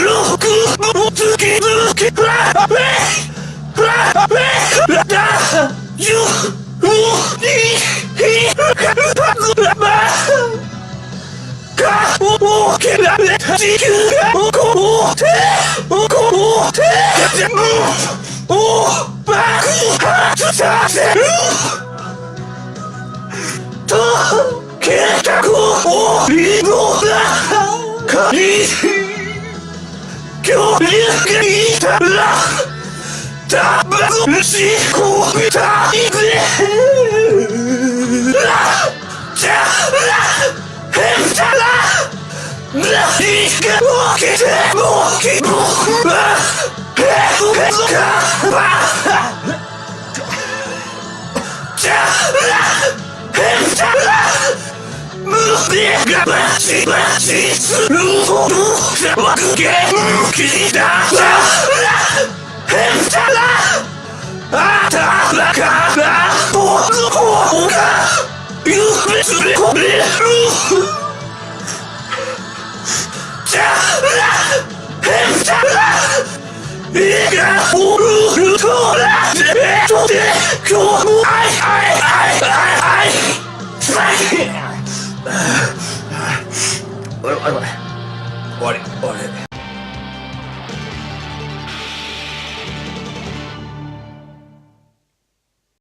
ろくもつきづけらべらべらだゆうにひかるはずらばかおけられた地球がおこって全部を爆発させると計画をリボだかに協力がいたらたばずしこみたいでじゃ変だら何が起きても希望は変かじゃ変だら胸がバチバチするほど騒げ気だ変だら頭から男が夢すれ込めるじゃ変だら映画をウルトラゼットで今日もアイおいおいおい